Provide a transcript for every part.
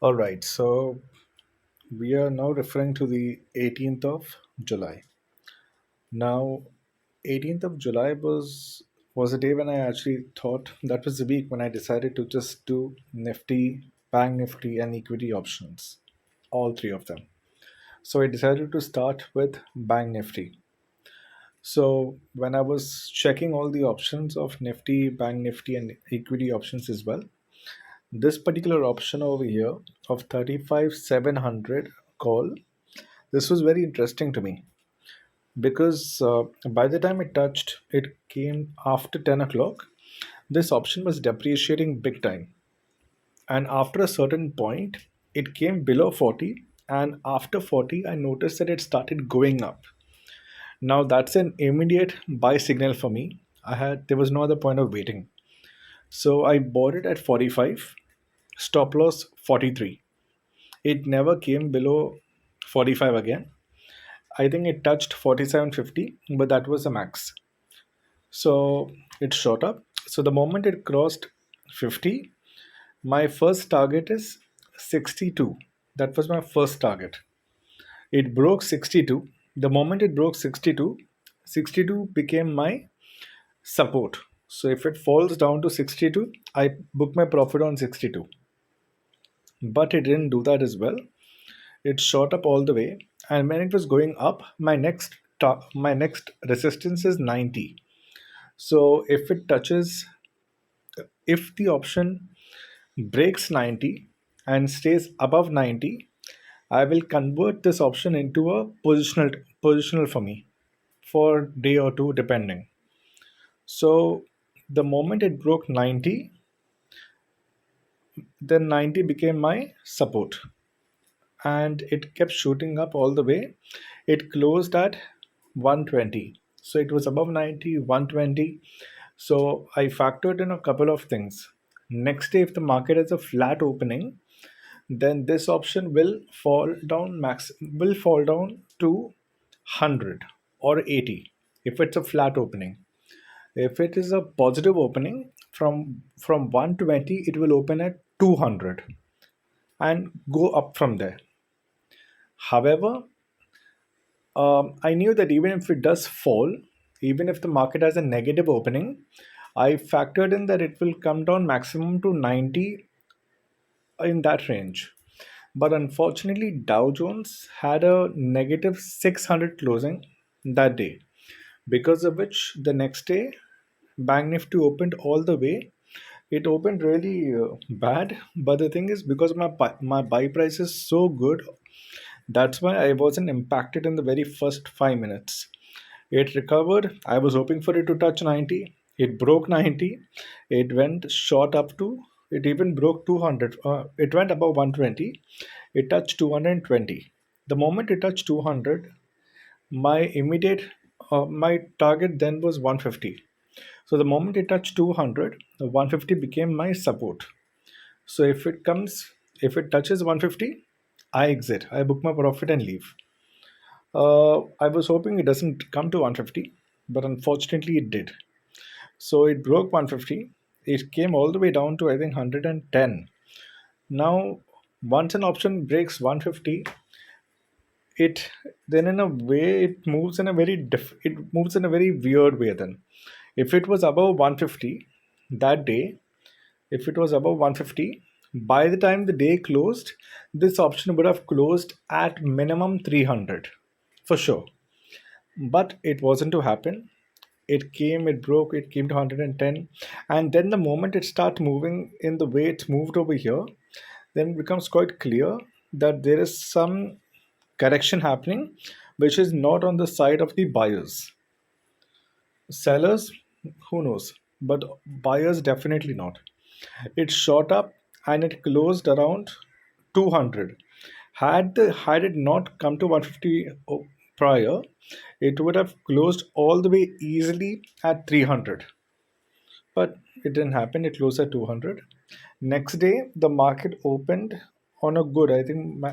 All right, so we are now referring to the 18th of July. Now, 18th of July was a day when I actually thought that was the week when I decided to just do Nifty, Bank Nifty, and equity options, all three of them. So I decided to start with Bank Nifty. So when I was checking all the options of Nifty, Bank Nifty, and equity options as well, this particular option over here of 35,700 call, this was very interesting to me because by the time it came after 10 o'clock, this option was depreciating big time. And after a certain point, it came below 40. And after 40, I noticed that it started going up. Now that's an immediate buy signal for me. There was no other point of waiting. So I bought it at 45, stop loss 43. It never came below 45 again. I think it touched 47.50, but that was the max. So it shot up. So the moment it crossed 50, my first target is 62. That was my first target. It broke 62. The moment it broke 62, 62 became my support. So if it falls down to 62, I book my profit on 62. But it didn't do that as well. It shot up all the way, and when it was going up, my next resistance is 90. So if the option breaks 90 and stays above 90, I will convert this option into a positional for me for day or two depending. So the moment it broke 90, then 90 became my support, and it kept shooting up all the way. It closed at 120. So it was above 90, 120. So I factored in a couple of things. Next day, if the market has a flat opening, then this option will fall down to 100 or 80 if it's a flat opening. If it is a positive opening from 120, it will open at 200 and go up from there. However, I knew that even if it does fall, even if the market has a negative opening, I factored in that it will come down maximum to 90 in that range. But unfortunately, Dow Jones had a negative 600 closing that day, because of which the next day, Bank Nifty opened all the way. It opened really bad, but the thing is, because my buy price is so good, that's why I wasn't impacted in the very first 5 minutes. It recovered. I was hoping for it to touch 90. It broke 90. It went short up to, it even broke 200. It went above 120. It touched 220. The moment it touched 200, my target then was 150. So the moment it touched 200, the 150 became my support. So if it touches 150, I exit. I book my profit and leave. I was hoping it doesn't come to 150, but unfortunately it did. So it broke 150. It came all the way down to I think 110. Now, once an option breaks 150, it then in a way it moves in a very weird way. Then, if it was above 150 that day, if it was above 150, by the time the day closed, this option would have closed at minimum 300 for sure. But it wasn't to happen. It broke, it came to 110. And then the moment it starts moving in the way it's moved over here, then it becomes quite clear that there is some correction happening, which is not on the side of the buyers. Sellers, who knows? But buyers, definitely not. It shot up and it closed around 200. Had it not come to 150 prior, it would have closed all the way easily at 300. But it didn't happen. It closed at 200. Next day, the market opened on a good, I think,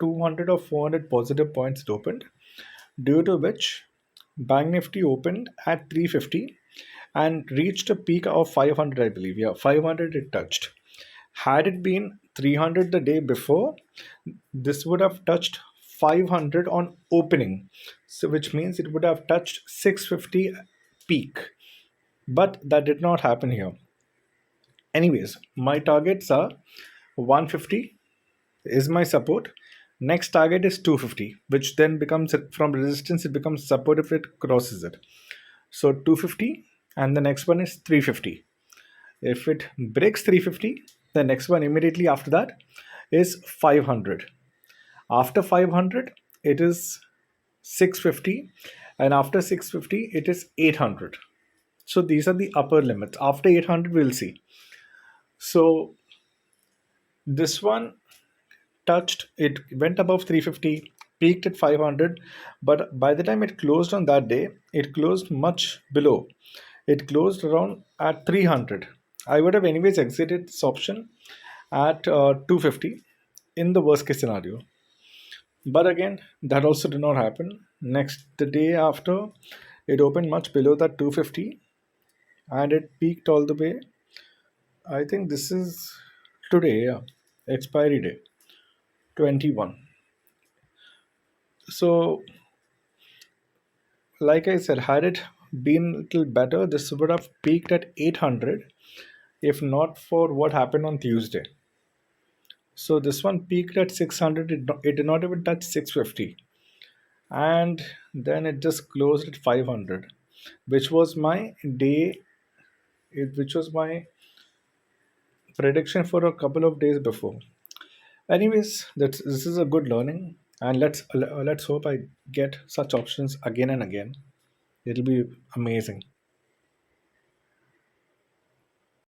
200 or 400 positive points it opened, due to which Bank Nifty opened at 350 and reached a peak of 500, I believe. Yeah, 500 it touched. Had it been 300 the day before, this would have touched 500 on opening. So which means it would have touched 650 peak. But that did not happen here. Anyways, my targets are 150 is my support. Next target is 250, which then becomes from resistance, it becomes support if it crosses it. So 250, and the next one is 350. If it breaks 350, the next one immediately after that is 500. After 500, it is 650, and after 650, it is 800. So these are the upper limits. After 800, we'll see. So this one touched, it went above 350, peaked at 500, but by the time it closed on that day, it closed much below. It closed around at 300. I would have anyways exited this option at 250 in the worst case scenario. But again, that also did not happen. Next, the day after, it opened much below that 250, and it peaked all the way. I think this is today, yeah, expiry day 21. So, like I said, had it been a little better, this would have peaked at 800 if not for what happened on Tuesday. So, this one peaked at 600, it did not even touch 650, and then it just closed at 500, which was my day, which was my prediction for a couple of days before. Anyways, this is a good learning, and let's hope I get such options again and again. It'll be amazing.